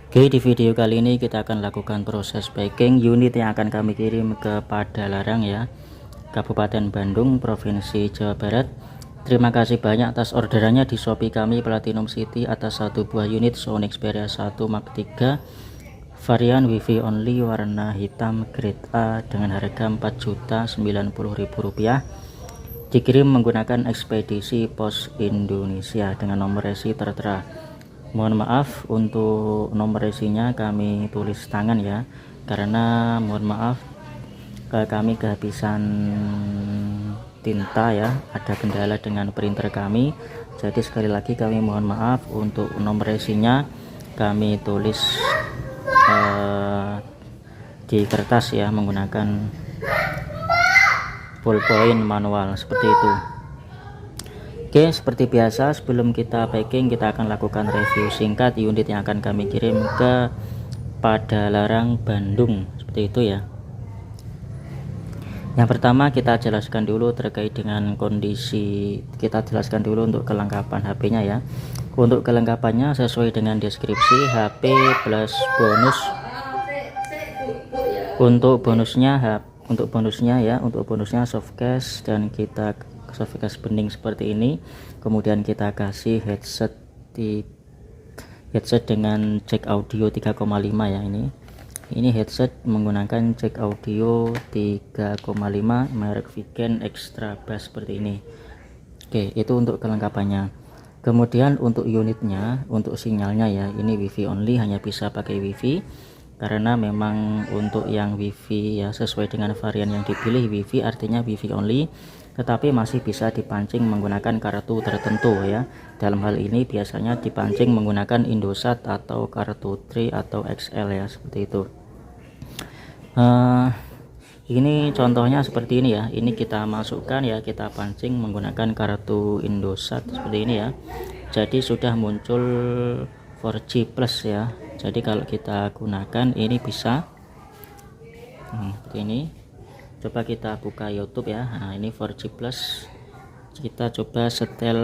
Oke, di video kali ini kita akan lakukan proses packing unit yang akan kami kirim ke Padalarang ya, Kabupaten Bandung, Provinsi Jawa Barat. Terima kasih banyak atas orderannya di Shopee kami Platinum City atas satu buah unit Sony Xperia 1 Mark III varian Wi-Fi only warna hitam grade A dengan harga Rp4.090.000, dikirim menggunakan ekspedisi Pos Indonesia dengan nomor resi tertera. Mohon maaf untuk nomor resinya kami tulis tangan ya, karena mohon maaf kami kehabisan tinta ya, ada kendala dengan printer kami. Jadi sekali lagi kami mohon maaf untuk nomor resinya kami tulis di kertas ya, menggunakan ballpoint manual seperti itu. Oke, seperti biasa sebelum kita packing kita akan lakukan review singkat unit yang akan kami kirim ke Padalarang Bandung, seperti itu ya. Yang pertama kita jelaskan dulu terkait dengan kondisi, kita jelaskan dulu untuk kelengkapan HP-nya ya. Untuk kelengkapannya sesuai dengan deskripsi, HP plus bonus. Untuk bonusnya softcase, dan kita softcase bening seperti ini. Kemudian kita kasih headset dengan jack audio 3,5 ya. Ini headset menggunakan jack audio 3,5 merek Vigen Extra Bass seperti ini. Oke, itu untuk kelengkapannya. Kemudian untuk unitnya, untuk sinyalnya ya, ini Wi-Fi only, hanya bisa pakai Wi-Fi karena memang untuk yang Wi-Fi ya sesuai dengan varian yang dipilih Wi-Fi, artinya Wi-Fi only, tetapi masih bisa dipancing menggunakan kartu tertentu ya. Dalam hal ini biasanya dipancing menggunakan Indosat atau kartu 3 atau XL ya, seperti itu. Ini contohnya seperti ini ya, ini kita masukkan ya, kita pancing menggunakan kartu Indosat seperti ini ya. Jadi sudah muncul 4G plus ya. Jadi kalau kita gunakan ini bisa seperti ini. Coba kita buka YouTube ya. Nah, ini 4G plus. Kita coba setel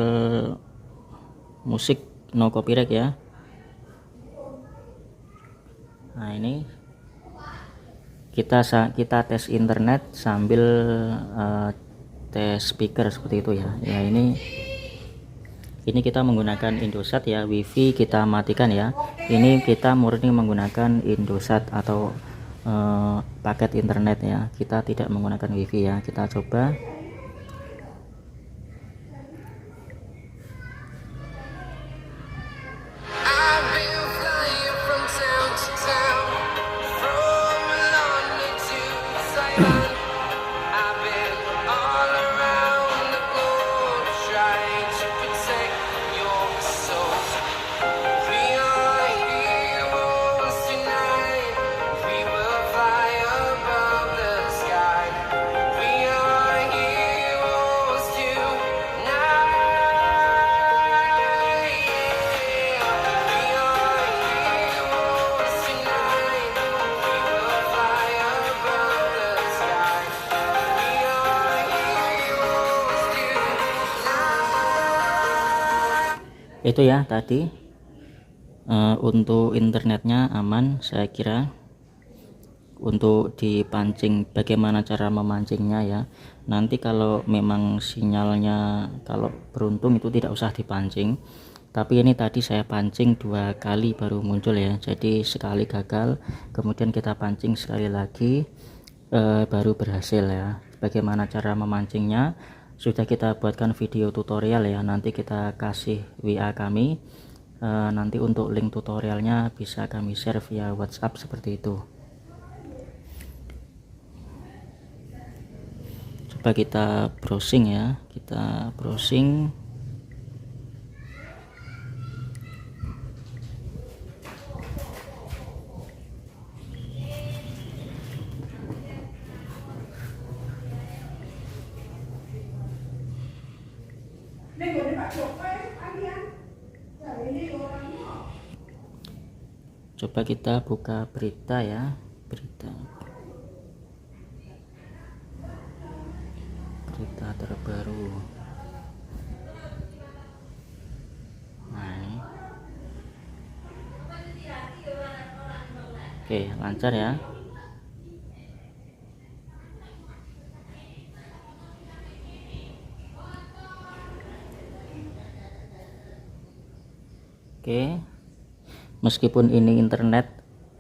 musik no copyright ya. Nah, ini kita tes internet sambil tes speaker seperti itu ya. Ya, ini kita menggunakan Indosat ya. Wifi kita matikan ya. Ini kita murni menggunakan Indosat atau paket internet ya, kita tidak menggunakan Wifi ya. Kita coba. Itu ya tadi, untuk internetnya aman saya kira. Untuk dipancing, bagaimana cara memancingnya ya, nanti kalau memang sinyalnya kalau beruntung itu tidak usah dipancing, tapi ini tadi saya pancing 2 kali baru muncul ya. Jadi sekali gagal, kemudian kita pancing sekali lagi baru berhasil ya. Bagaimana cara memancingnya sudah kita buatkan video tutorial ya, nanti kita kasih WA kami. Nanti untuk link tutorialnya bisa kami share via WhatsApp seperti itu. Coba kita browsing ya, kita browsing. Coba kita buka berita ya, berita terbaru. Nah, Oke, lancar ya. Oke, meskipun ini internet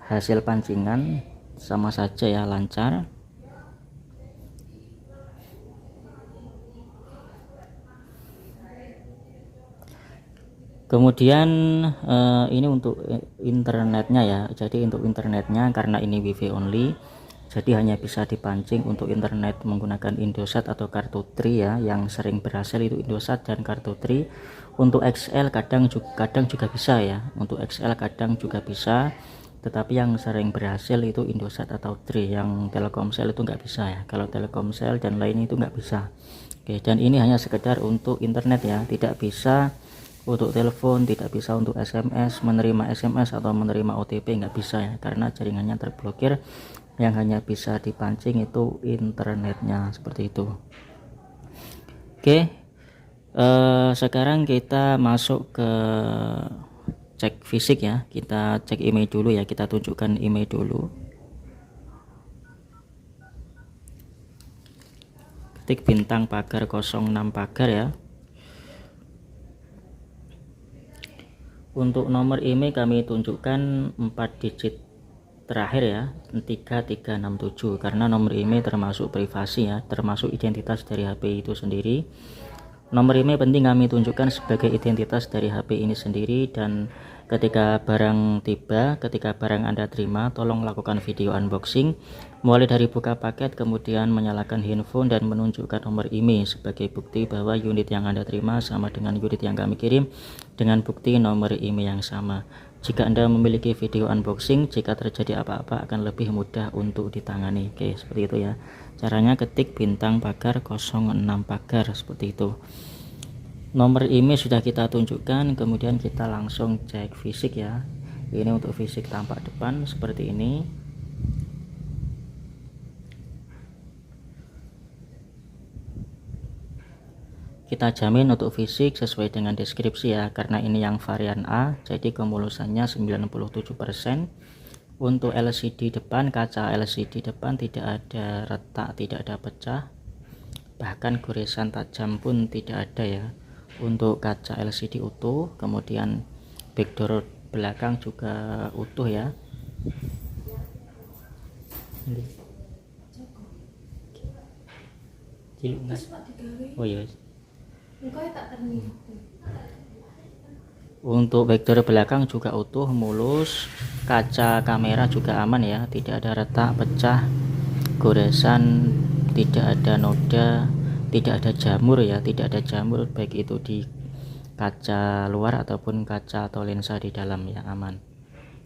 hasil pancingan, sama saja ya, lancar. Kemudian ini untuk internetnya ya. Jadi untuk internetnya, karena ini wifi only, jadi hanya bisa dipancing untuk internet menggunakan Indosat atau kartu Tri ya. Yang sering berhasil itu Indosat dan kartu Tri. Untuk XL kadang juga bisa ya. Untuk XL kadang juga bisa, tetapi yang sering berhasil itu Indosat atau Tri. Yang Telkomsel itu nggak bisa ya. Kalau Telkomsel dan lainnya itu nggak bisa. Oke, dan ini hanya sekedar untuk internet ya, tidak bisa untuk telepon, tidak bisa untuk SMS, menerima SMS atau menerima OTP nggak bisa ya, karena jaringannya terblokir. Yang hanya bisa dipancing itu internetnya, seperti itu. Oke, sekarang kita masuk ke cek fisik ya. Kita cek email dulu ya, kita tunjukkan email dulu. Ketik bintang pagar 06 pagar ya. Untuk nomor email kami tunjukkan 4 digit terakhir ya, 3367, karena nomor email termasuk privasi ya, termasuk identitas dari HP itu sendiri. Nomor email penting kami tunjukkan sebagai identitas dari HP ini sendiri. Dan ketika barang tiba, ketika barang Anda terima, tolong lakukan video unboxing mulai dari buka paket, kemudian menyalakan handphone dan menunjukkan nomor email sebagai bukti bahwa unit yang Anda terima sama dengan unit yang kami kirim, dengan bukti nomor email yang sama. Jika Anda memiliki video unboxing, jika terjadi apa-apa akan lebih mudah untuk ditangani. Oke, seperti itu ya. Caranya ketik bintang pagar 06 pagar, seperti itu. Nomor email sudah kita tunjukkan, kemudian kita langsung cek fisik ya. Ini untuk fisik tampak depan seperti ini. Kita jamin untuk fisik sesuai dengan deskripsi ya, karena ini yang varian A, jadi kemulusannya 97%. Untuk LCD depan, kaca LCD depan tidak ada retak, tidak ada pecah, bahkan goresan tajam pun tidak ada ya. Untuk kaca LCD utuh, kemudian backdoor belakang juga utuh ya. Oh iya. Untuk backdoor belakang juga utuh, mulus. Kaca kamera juga aman ya, tidak ada retak, pecah, goresan, tidak ada noda, tidak ada jamur ya, tidak ada jamur baik itu di kaca luar ataupun kaca atau lensa di dalam ya, aman.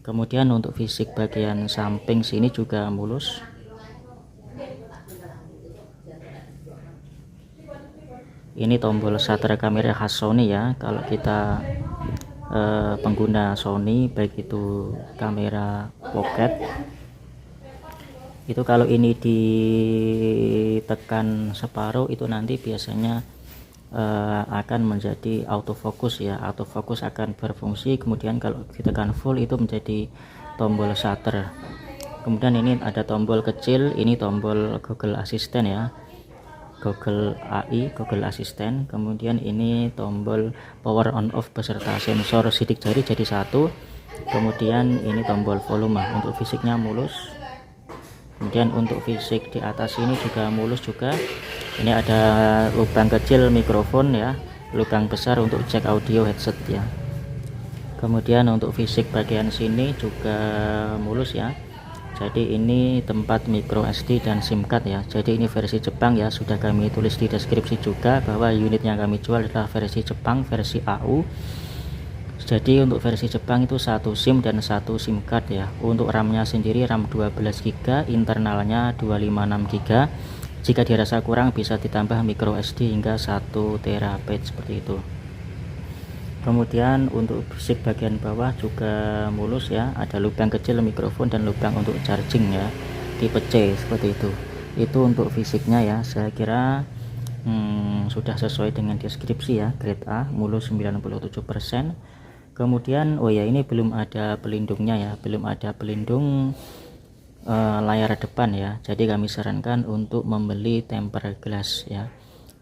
Kemudian untuk fisik bagian samping sini juga mulus. Ini tombol shutter kamera khas Sony ya. Kalau kita pengguna Sony, baik itu kamera pocket, itu kalau ini ditekan separuh itu nanti biasanya akan menjadi autofocus ya. Autofocus akan berfungsi, kemudian kalau ditekan full itu menjadi tombol shutter. Kemudian ini ada tombol kecil, ini tombol Google Assistant ya, Google AI, Google Assistant. Kemudian ini tombol power on off beserta sensor sidik jari jadi satu. Kemudian ini tombol volume. Untuk fisiknya mulus. Kemudian untuk fisik di atas ini juga mulus juga. Ini ada lubang kecil mikrofon ya, lubang besar untuk cek audio headset ya. Kemudian untuk fisik bagian sini juga mulus ya. Jadi ini tempat micro SD dan SIM card ya. Jadi ini versi Jepang ya, sudah kami tulis di deskripsi juga bahwa unit yang kami jual adalah versi Jepang, versi AU. Jadi untuk versi Jepang itu satu SIM dan satu SIM card ya. Untuk RAM-nya sendiri RAM 12 GB, internalnya 256 GB. Jika dirasa kurang bisa ditambah micro SD hingga 1 TB seperti itu. Kemudian untuk fisik bagian bawah juga mulus ya, ada lubang kecil mikrofon dan lubang untuk charging ya, tipe C seperti itu. Itu untuk fisiknya ya, saya kira sudah sesuai dengan deskripsi ya, grade A, mulus 97%. Kemudian oh ya, ini belum ada pelindungnya ya, belum ada pelindung layar depan ya. Jadi kami sarankan untuk membeli tempered glass ya,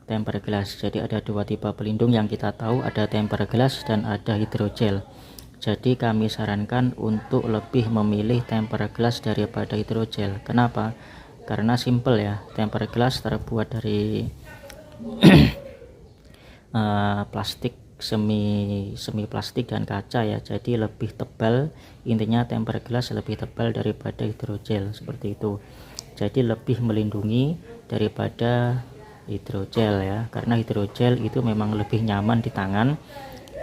tempered glass. Jadi ada dua tipe pelindung yang kita tahu, ada tempered glass dan ada hidrogel. Jadi kami sarankan untuk lebih memilih tempered glass daripada hidrogel. Kenapa? Karena simple ya, tempered glass terbuat dari plastik semi plastik dan kaca ya, jadi lebih tebal. Intinya tempered glass lebih tebal daripada hidrogel seperti itu, jadi lebih melindungi daripada hidrogel ya, karena hidrogel itu memang lebih nyaman di tangan.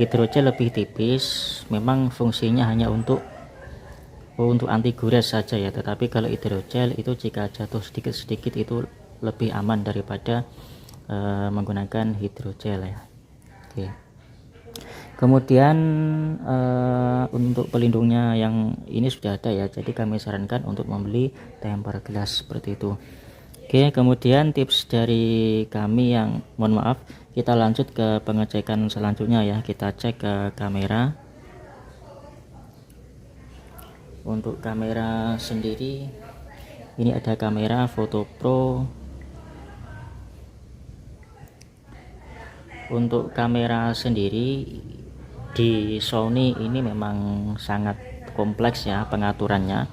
Hidrogel lebih tipis, memang fungsinya hanya untuk anti gores saja ya, tetapi kalau hidrogel itu jika jatuh sedikit-sedikit itu lebih aman daripada menggunakan hidrogel ya. Oke. Kemudian untuk pelindungnya yang ini sudah ada ya, jadi kami sarankan untuk membeli tempered glass seperti itu. Oke, kemudian tips dari kami yang mohon maaf, kita lanjut ke pengecekan selanjutnya ya. Kita cek ke kamera. Untuk kamera sendiri ini ada kamera Photo Pro. Untuk kamera sendiri di Sony ini memang sangat kompleks ya pengaturannya.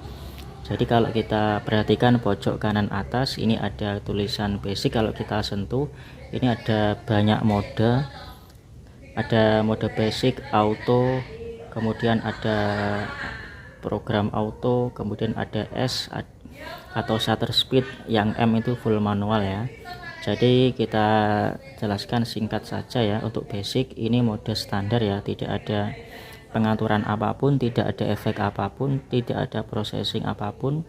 Jadi kalau kita perhatikan pojok kanan atas ini ada tulisan basic, kalau kita sentuh ini ada banyak mode, ada mode basic, auto, kemudian ada program auto, kemudian ada S atau shutter speed, yang M itu full manual ya. Jadi kita jelaskan singkat saja ya. Untuk basic ini mode standar ya, tidak ada pengaturan apapun, tidak ada efek apapun, tidak ada processing apapun,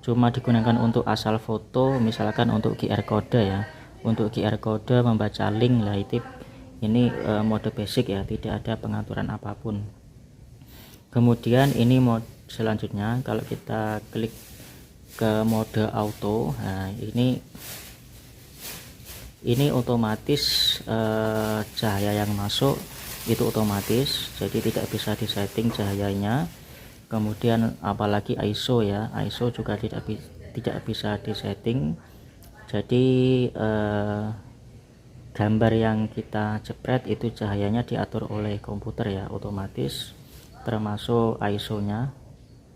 cuma digunakan untuk asal foto, misalkan untuk QR code ya, untuk QR code membaca link lah, itu ini mode basic ya, tidak ada pengaturan apapun. Kemudian ini mode selanjutnya, kalau kita klik ke mode auto, nah ini otomatis cahaya yang masuk itu otomatis, jadi tidak bisa disetting cahayanya. Kemudian apalagi ISO ya, ISO juga tidak bisa disetting. Jadi gambar yang kita jepret itu cahayanya diatur oleh komputer ya, otomatis, termasuk ISO nya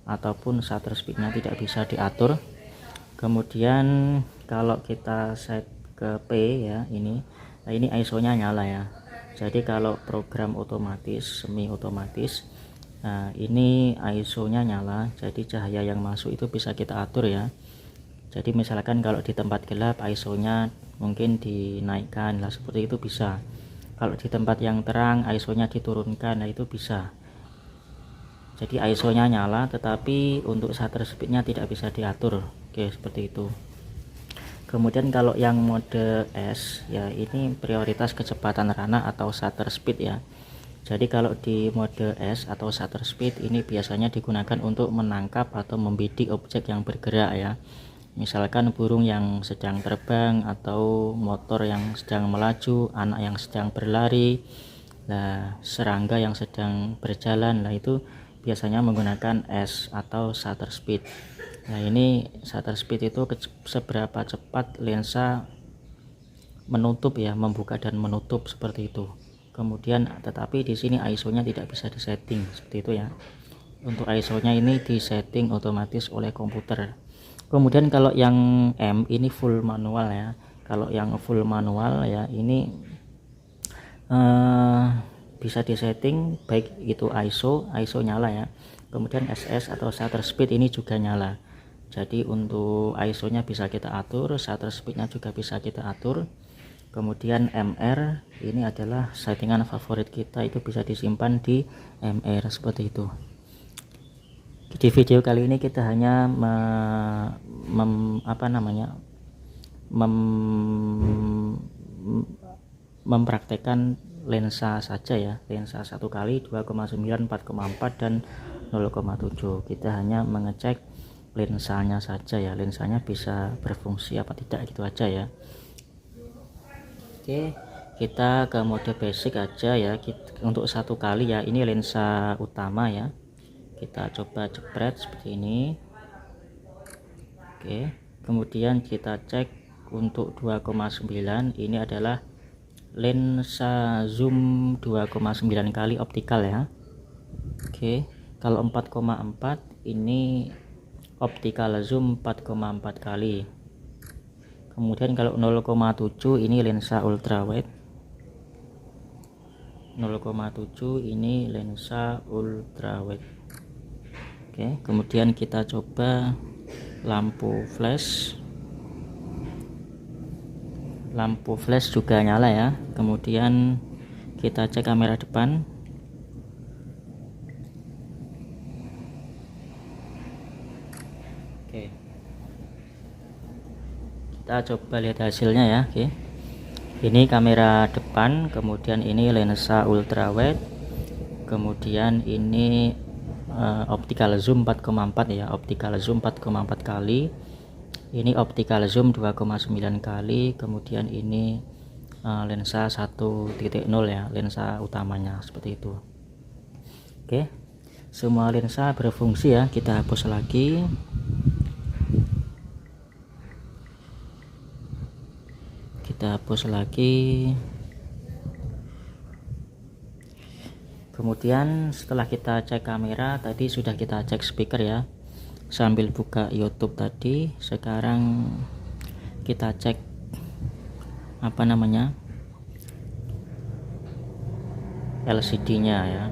ataupun shutter speednya tidak bisa diatur. Kemudian kalau kita set ke P ya, ini ISO nya nyala ya. Jadi kalau program otomatis, semi otomatis, nah ini ISO nya nyala, jadi cahaya yang masuk itu bisa kita atur ya. Jadi misalkan kalau di tempat gelap ISO nya mungkin dinaikkan lah, seperti itu bisa. Kalau di tempat yang terang ISO nya diturunkan, nah itu bisa. Jadi ISO nya nyala, tetapi untuk shutter speed nya tidak bisa diatur. Oke, seperti itu. Kemudian kalau yang mode S ya, ini prioritas kecepatan rana atau shutter speed ya. Jadi kalau di mode S atau shutter speed ini biasanya digunakan untuk menangkap atau membidik objek yang bergerak ya. Misalkan burung yang sedang terbang, atau motor yang sedang melaju, anak yang sedang berlari, nah serangga yang sedang berjalan, nah itu biasanya menggunakan S atau shutter speed. Nah ini shutter speed itu seberapa cepat lensa menutup ya, membuka dan menutup seperti itu. Kemudian tetapi di sini ISO nya tidak bisa disetting seperti itu ya. Untuk ISO nya ini disetting otomatis oleh komputer. Kemudian kalau yang M ini full manual ya. Kalau yang full manual ya, ini bisa disetting baik itu ISO nyala ya, kemudian SS atau shutter speed ini juga nyala. Jadi untuk ISO nya bisa kita atur, shutter speed nya juga bisa kita atur. Kemudian MR ini adalah settingan favorit kita, itu bisa disimpan di MR seperti itu. Di video kali ini kita hanya mempraktekkan lensa saja ya, lensa 1 kali 2,9, 4,4 dan 0,7. Kita hanya mengecek lensanya saja ya, lensanya bisa berfungsi apa tidak, gitu aja ya. Oke, kita ke mode basic aja ya, untuk satu kali ya. Ini lensa utama ya, kita coba jepret seperti ini. Oke, kemudian kita cek untuk 2,9, ini adalah lensa zoom 2,9 kali optikal ya. Oke, kalau 4,4 ini optikal zoom 4,4 kali. Kemudian kalau 0,7 ini lensa ultrawide, 0,7 ini lensa ultrawide. Oke, kemudian kita coba lampu flash juga nyala ya. Kemudian kita cek kamera depan. Oke, kita coba lihat hasilnya ya. Oke, ini kamera depan, kemudian ini lensa ultrawide, kemudian ini optical zoom 4,4 ya, optical zoom 4,4 kali, ini optical zoom 2,9 kali, kemudian ini lensa 1.0 ya, lensa utamanya seperti itu. Oke, semua lensa berfungsi ya. Kita hapus lagi. Kemudian setelah kita cek kamera, tadi sudah kita cek speaker ya, sambil buka YouTube tadi. Sekarang kita cek LCD nya ya.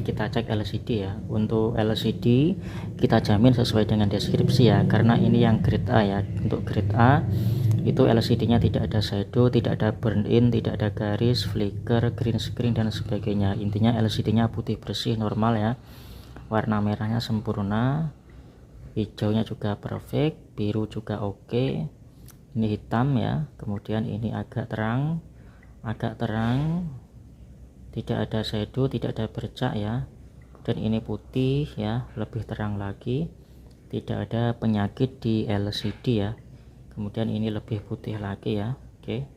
Kita cek LCD ya. Untuk LCD kita jamin sesuai dengan deskripsi ya, karena ini yang grade A ya. Untuk grade A itu LCD nya tidak ada shadow, tidak ada burn in, tidak ada garis, flicker, green screen dan sebagainya. Intinya LCD nya putih bersih normal ya, warna merahnya sempurna, hijaunya juga perfect, biru juga oke, ini hitam ya, kemudian ini agak terang, tidak ada shadow, tidak ada bercak ya, dan ini putih ya, lebih terang lagi, tidak ada penyakit di LCD ya. Kemudian ini lebih putih lagi ya. Oke,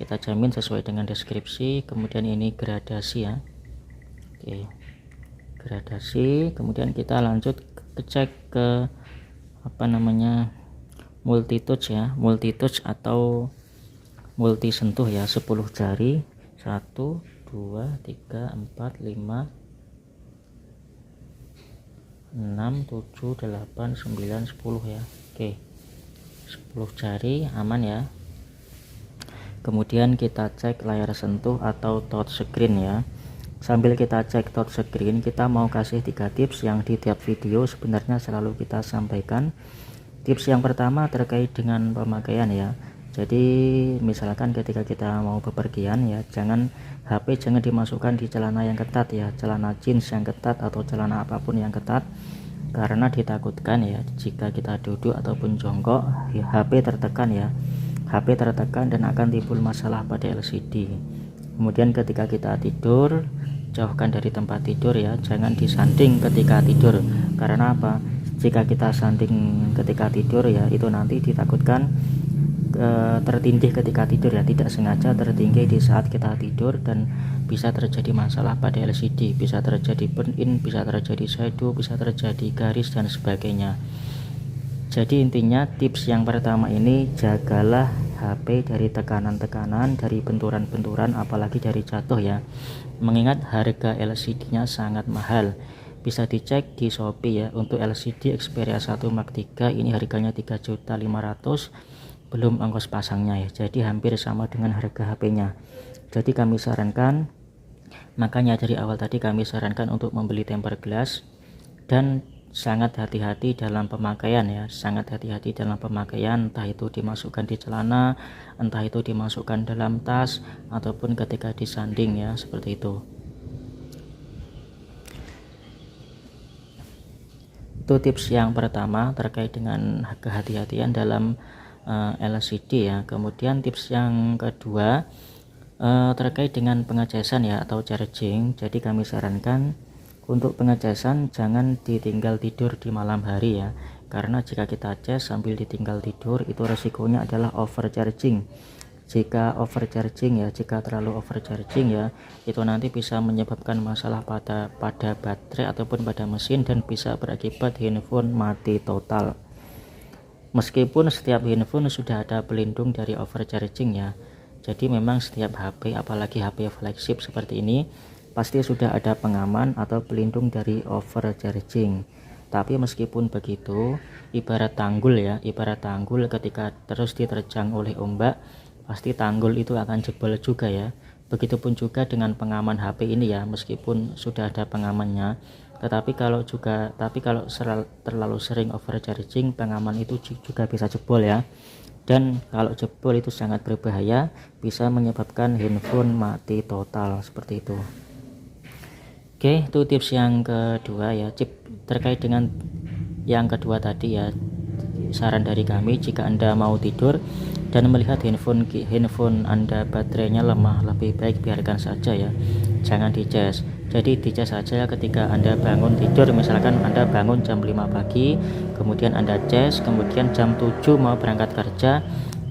kita jamin sesuai dengan deskripsi. Kemudian ini gradasi ya. Oke, gradasi. Kemudian kita lanjut cek ke multi touch ya, multi touch atau multi sentuh ya, 10 jari, 1 2 3 4 5 6 7 8 9 10 ya. Oke, 10 jari aman ya. Kemudian kita cek layar sentuh atau touchscreen ya. Sambil kita cek touchscreen, kita mau kasih 3 tips yang di tiap video sebenarnya selalu kita sampaikan. Tips yang pertama terkait dengan pemakaian ya. Jadi misalkan ketika kita mau bepergian ya, HP jangan dimasukkan di celana yang ketat ya, celana jeans yang ketat atau celana apapun yang ketat, karena ditakutkan ya jika kita duduk ataupun jongkok ya, HP tertekan dan akan timbul masalah pada LCD. Kemudian ketika kita tidur, jauhkan dari tempat tidur ya, jangan disanding ketika tidur. Karena apa? Jika kita sanding ketika tidur ya, itu nanti ditakutkan tertindih ketika tidur ya, tidak sengaja tertindih di saat kita tidur, dan bisa terjadi masalah pada LCD, bisa terjadi burn in, bisa terjadi shadow, bisa terjadi garis dan sebagainya. Jadi intinya tips yang pertama ini, jagalah HP dari tekanan-tekanan, dari benturan-benturan, apalagi dari jatuh ya. Mengingat harga LCD nya sangat mahal, bisa dicek di Shopee ya. Untuk LCD Xperia 1 Mark 3 ini harganya 3.500.000 belum ongkos pasangnya ya, jadi hampir sama dengan harga HP-nya. Jadi kami sarankan, makanya dari awal tadi kami sarankan untuk membeli tempered glass, dan sangat hati-hati dalam pemakaian ya, entah itu dimasukkan di celana, entah itu dimasukkan dalam tas, ataupun ketika disanding ya, seperti itu. Itu tips yang pertama terkait dengan kehati-hatian dalam LCD ya. Kemudian tips yang kedua terkait dengan pengecasan ya atau charging. Jadi kami sarankan untuk pengecasan jangan ditinggal tidur di malam hari ya, karena jika kita cas sambil ditinggal tidur itu resikonya adalah overcharging. Jika terlalu overcharging ya, itu nanti bisa menyebabkan masalah pada baterai ataupun pada mesin dan bisa berakibat handphone mati total. Meskipun setiap handphone sudah ada pelindung dari overcharging ya, jadi memang setiap HP, apalagi HP flagship seperti ini, pasti sudah ada pengaman atau pelindung dari overcharging. Tapi meskipun begitu, ibarat tanggul ketika terus diterjang oleh ombak, pasti tanggul itu akan jebol juga ya. Begitupun juga dengan pengaman HP ini ya, meskipun sudah ada pengamannya, tetapi kalau terlalu sering overcharging, pengaman itu juga bisa jebol ya. Dan kalau jebol itu sangat berbahaya, bisa menyebabkan handphone mati total seperti itu. Oke, itu tips yang kedua ya. Terkait dengan yang kedua tadi ya, saran dari kami jika Anda mau tidur dan melihat handphone Anda baterainya lemah, lebih baik biarkan saja ya, jangan dicas. Jadi dicas saja ketika Anda bangun tidur, misalkan Anda bangun jam 5 pagi, kemudian Anda cas, kemudian jam 7 mau berangkat kerja,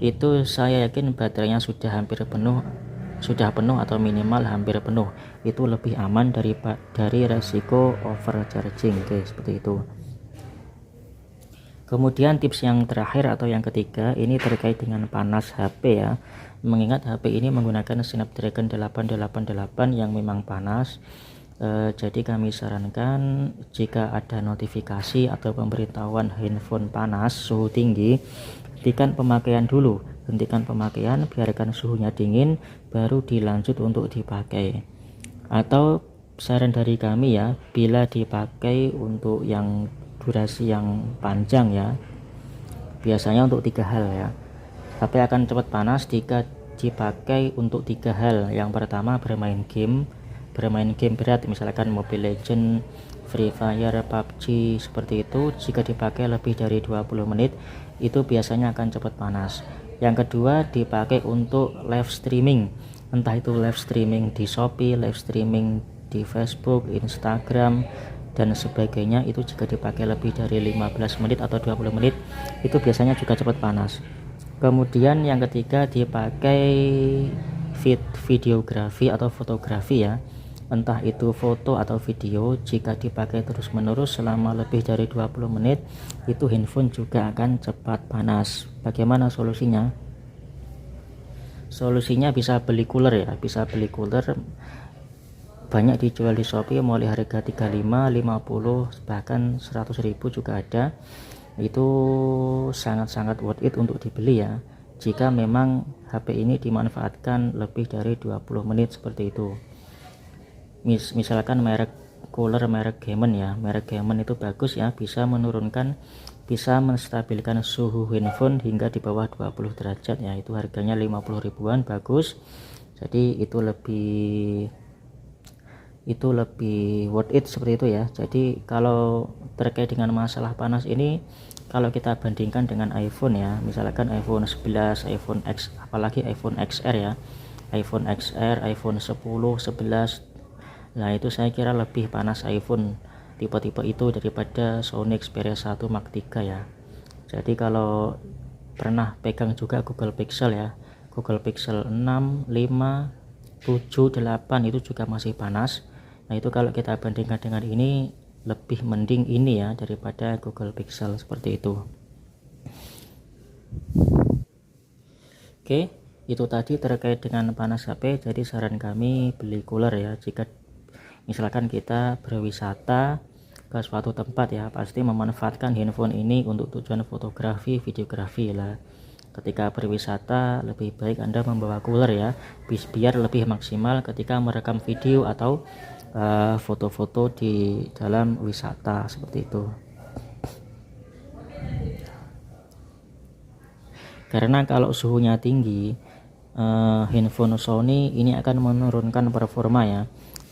itu saya yakin baterainya sudah penuh atau minimal hampir penuh. Itu lebih aman dari resiko overcharging. Oke, seperti itu. Kemudian tips yang terakhir atau yang ketiga, ini terkait dengan panas HP ya. Mengingat HP ini menggunakan Snapdragon 888 yang memang panas, jadi kami sarankan jika ada notifikasi atau pemberitahuan handphone panas, suhu tinggi, hentikan pemakaian, biarkan suhunya dingin, baru dilanjut untuk dipakai. Atau saran dari kami ya, bila dipakai untuk yang durasi yang panjang ya, biasanya untuk 3 hal ya, HP akan cepat panas jika dipakai untuk 3 hal. Yang pertama, bermain game berat, misalkan Mobile Legends, Free Fire, PUBG seperti itu. Jika dipakai lebih dari 20 menit itu biasanya akan cepat panas. Yang kedua, dipakai untuk live streaming, entah itu live streaming di Shopee, live streaming di Facebook, Instagram dan sebagainya. Itu jika dipakai lebih dari 15 menit atau 20 menit itu biasanya juga cepat panas. Kemudian yang ketiga, dipakai videografi atau fotografi ya, entah itu foto atau video. Jika dipakai terus menerus selama lebih dari 20 menit itu handphone juga akan cepat panas. Bagaimana solusinya? Solusinya bisa beli cooler ya, banyak dijual di Shopee mulai harga 35, 50 bahkan 100.000 juga ada. Itu sangat-sangat worth it untuk dibeli ya, jika memang HP ini dimanfaatkan lebih dari 20 menit seperti itu. Misalkan merek cooler merek Gamen ya, merek Gamen itu bagus ya, bisa menstabilkan suhu handphone hingga di bawah 20 derajat ya. Itu harganya 50 ribuan, bagus. Jadi itu lebih worth it seperti itu ya. Jadi kalau terkait dengan masalah panas ini, kalau kita bandingkan dengan iPhone ya, misalkan iPhone 11, iPhone X, apalagi iPhone XR ya, iPhone XR, iPhone 10, 11, nah itu saya kira lebih panas iPhone tipe-tipe itu daripada Sony Xperia 1 Mark III ya. Jadi kalau pernah pegang juga Google Pixel ya, Google Pixel 6, 5, 7, 8 itu juga masih panas. Nah itu kalau kita bandingkan dengan ini, lebih mending ini ya daripada Google Pixel seperti itu. Oke, itu tadi terkait dengan panas HP. Jadi saran kami beli cooler ya, jika misalkan kita berwisata ke suatu tempat ya, pasti memanfaatkan handphone ini untuk tujuan fotografi, videografi lah. Ketika berwisata lebih baik Anda membawa cooler ya, biar lebih maksimal ketika merekam video atau foto-foto di dalam wisata seperti itu. Karena kalau suhunya tinggi, handphone Sony ini akan menurunkan performa ya.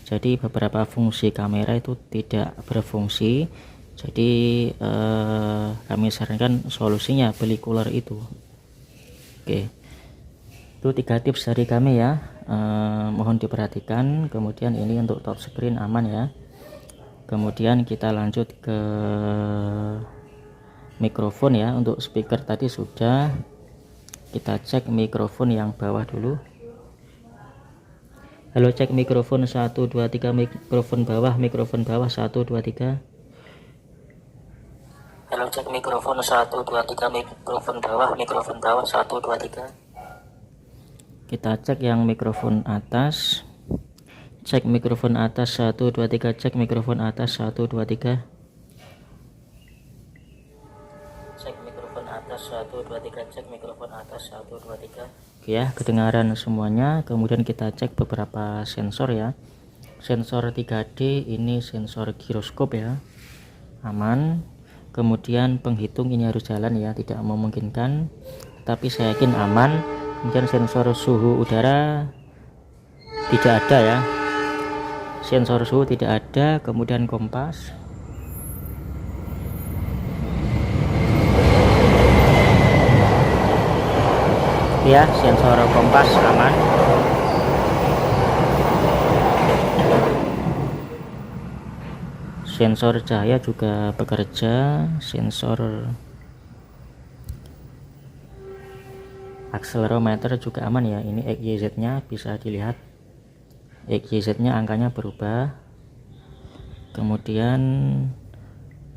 Jadi beberapa fungsi kamera itu tidak berfungsi. Jadi kami sarankan solusinya beli cooler itu. Oke, itu 3 tips dari kami ya, mohon diperhatikan. Kemudian ini untuk top screen aman ya. Kemudian kita lanjut ke mikrofon ya. Untuk speaker tadi sudah, kita cek mikrofon yang bawah dulu. Halo, cek mikrofon 1 2 3, mikrofon bawah 1 2 3. Halo, cek mikrofon 1 2 3, mikrofon bawah 1 2 3. Kita cek yang mikrofon atas. Cek mikrofon atas 1 2 3, cek mikrofon atas 1 2 3. Cek mikrofon atas 1 2 3, cek mikrofon atas 1 2 3. Oke ya, kedengaran semuanya. Kemudian kita cek beberapa sensor ya. Sensor 3D ini sensor giroskop ya, aman. Kemudian penghitung ini harus jalan ya, tidak memungkinkan, tapi saya yakin aman. Kemudian sensor suhu udara tidak ada ya, sensor suhu tidak ada. Kemudian kompas, ya sensor kompas aman. Sensor cahaya juga bekerja. Sensor akselerometer juga aman ya. Ini XYZ nya bisa dilihat, XYZ nya angkanya berubah. Kemudian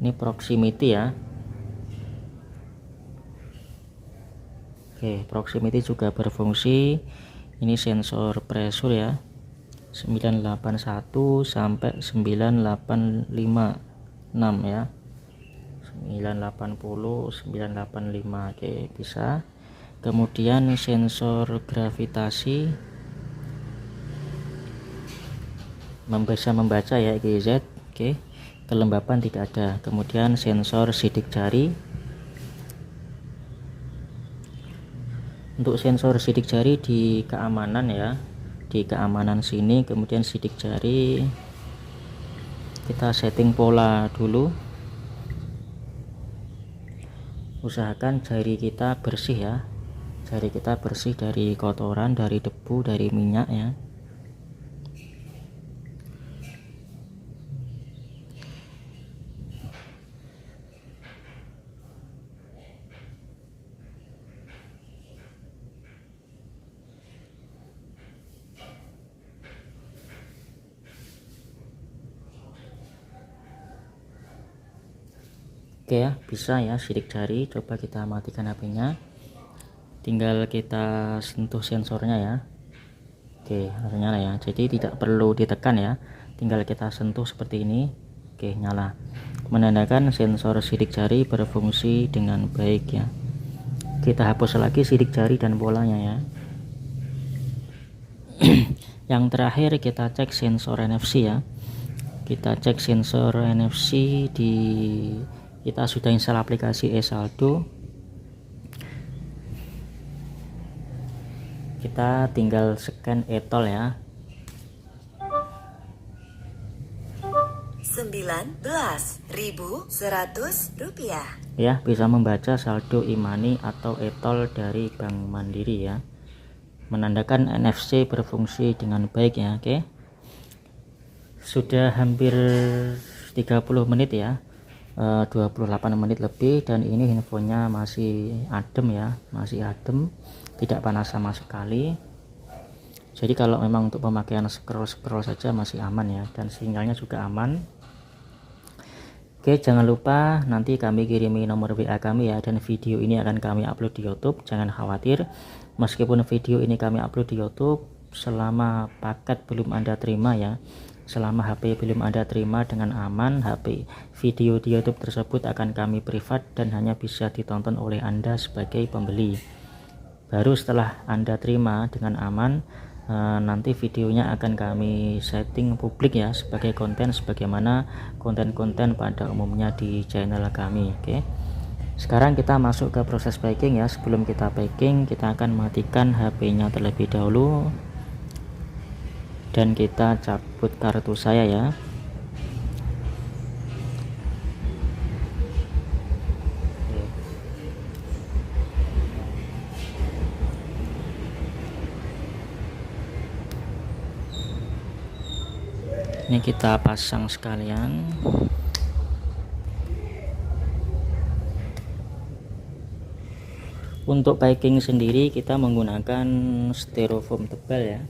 ini proximity ya. Oke, proximity juga berfungsi. Ini sensor pressure ya, 981 sampai 9856 ya, 980 985. Oke, bisa. Kemudian sensor gravitasi bisa membaca ya, XYZ. Oke, kelembapan tidak ada. Kemudian sensor sidik jari. Untuk sensor sidik jari di keamanan ya, di keamanan sini. Kemudian sidik jari kita setting pola dulu. Usahakan jari kita bersih ya, jari kita bersih dari kotoran, dari debu, dari minyak ya. Oke ya, bisa ya sidik jari. Coba kita matikan HP-nya, tinggal kita sentuh sensornya ya. Oke, langsung nyala ya, jadi tidak perlu ditekan ya, tinggal kita sentuh seperti ini. Oke, nyala, menandakan sensor sidik jari berfungsi dengan baik ya. Kita hapus lagi sidik jari dan polanya ya. Yang terakhir kita cek sensor NFC ya. Kita cek sensor NFC di, kita sudah install aplikasi eSaldo. Kita tinggal scan e-tol ya. 19.100 rupiah Ya, bisa membaca saldo e-money atau e-tol dari Bank Mandiri ya, menandakan NFC berfungsi dengan baik ya. Oke, sudah hampir 30 menit ya, 28 menit lebih, dan ini handphonenya masih adem ya, masih adem, tidak panas sama sekali. Jadi kalau memang untuk pemakaian scroll saja masih aman ya, dan sinyalnya juga aman. Oke, jangan lupa nanti kami kirimi nomor WA kami ya, dan video ini akan kami upload di YouTube. Jangan khawatir, meskipun video ini kami upload di YouTube, selama paket belum Anda terima ya, selama HP belum Anda terima dengan aman, HP video di YouTube tersebut akan kami privat dan hanya bisa ditonton oleh Anda sebagai pembeli. Baru setelah Anda terima dengan aman, nanti videonya akan kami setting publik ya, sebagai konten sebagaimana konten-konten pada umumnya di channel kami. Oke, sekarang kita masuk ke proses packing ya. Sebelum kita packing, kita akan matikan HP-nya terlebih dahulu dan kita cabut kartu saya ya. Ini kita pasang sekalian. Untuk packing sendiri kita menggunakan styrofoam tebal ya.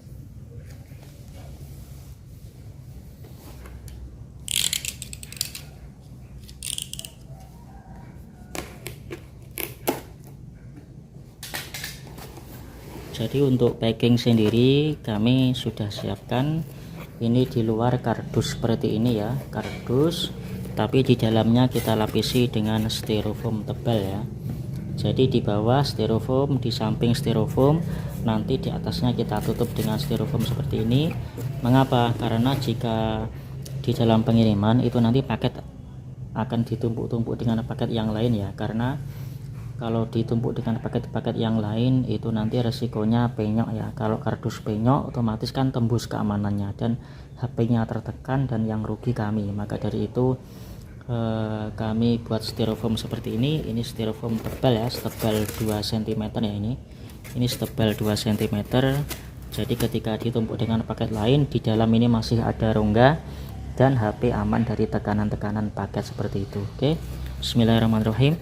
Jadi untuk packing sendiri kami sudah siapkan ini di luar kardus seperti ini ya, kardus, tapi di dalamnya kita lapisi dengan styrofoam tebal ya. Jadi di bawah styrofoam, di samping styrofoam, nanti di atasnya kita tutup dengan styrofoam seperti ini. Mengapa? Karena jika di dalam pengiriman itu nanti paket akan ditumpuk-tumpuk dengan paket yang lain ya, karena kalau ditumpuk dengan paket-paket yang lain itu nanti resikonya penyok ya. Kalau kardus penyok otomatis kan tembus keamanannya dan HP-nya tertekan dan yang rugi kami. Maka dari itu kami buat styrofoam seperti ini styrofoam tebal ya, setebal 2 cm ya ini setebal 2 cm. Jadi ketika ditumpuk dengan paket lain di dalam ini masih ada rongga dan HP aman dari tekanan-tekanan paket seperti itu. Oke, bismillahirrahmanirrahim.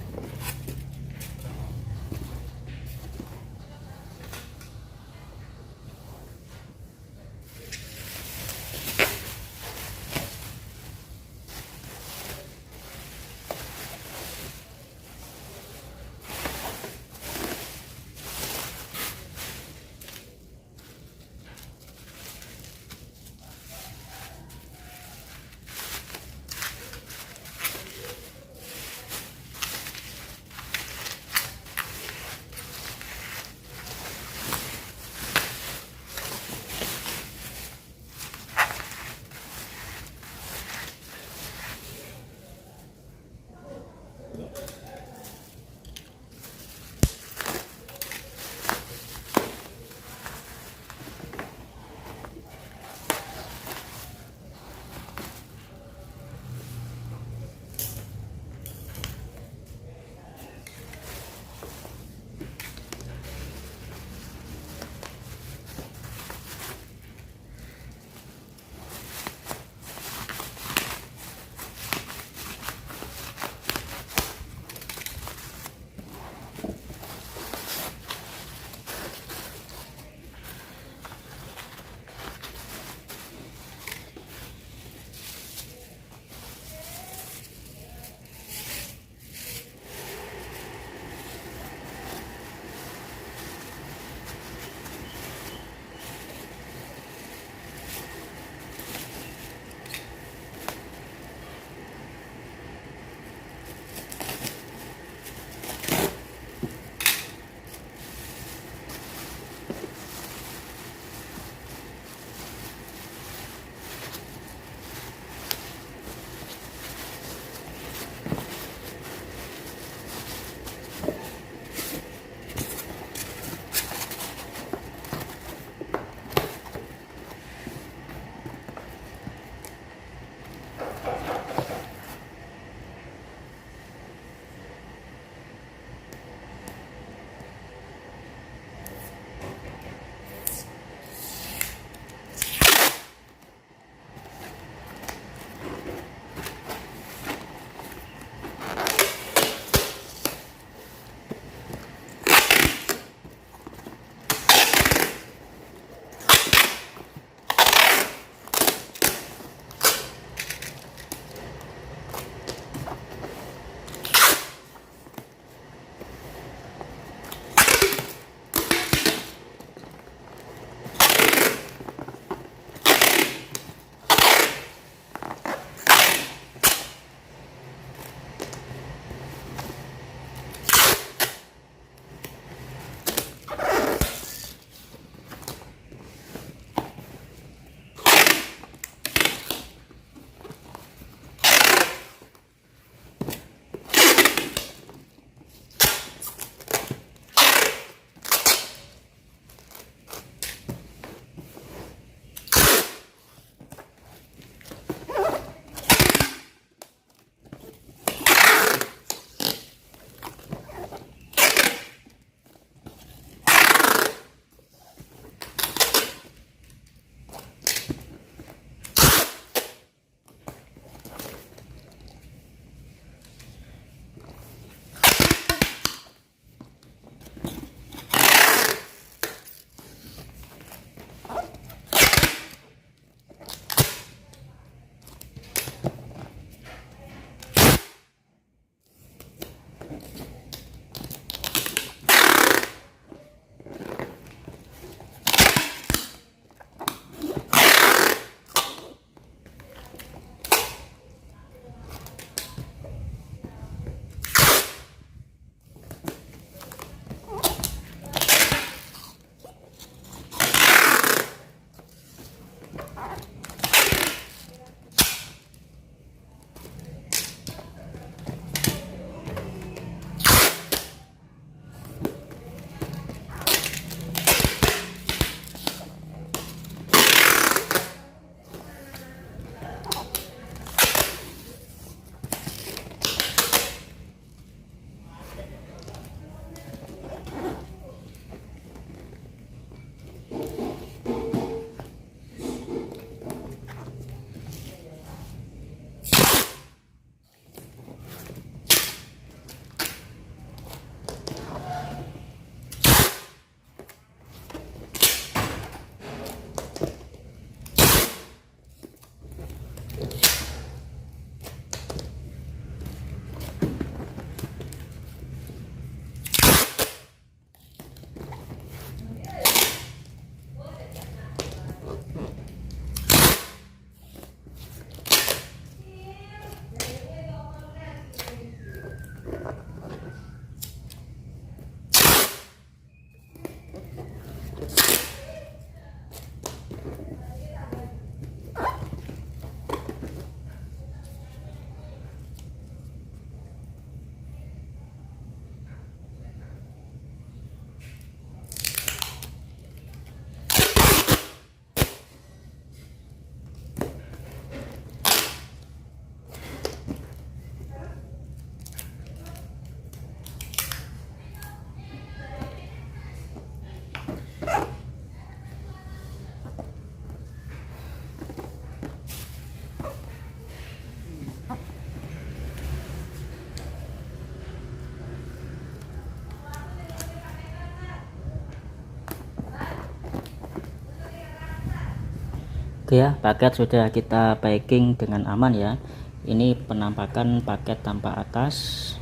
Oke ya, paket sudah kita packing dengan aman ya. Ini penampakan paket tanpa atas,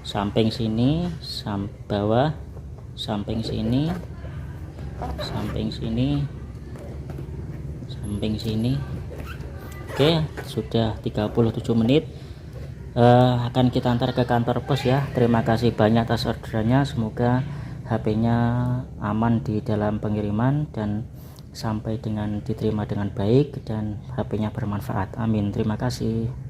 samping sini, bawah, samping sini, samping sini, samping sini. Oke, sudah 37 menit. Akan kita antar ke kantor pos ya. Terima kasih banyak atas orderannya, semoga HP-nya aman di dalam pengiriman dan sampai dengan diterima dengan baik dan HP-nya bermanfaat. Amin. Terima kasih.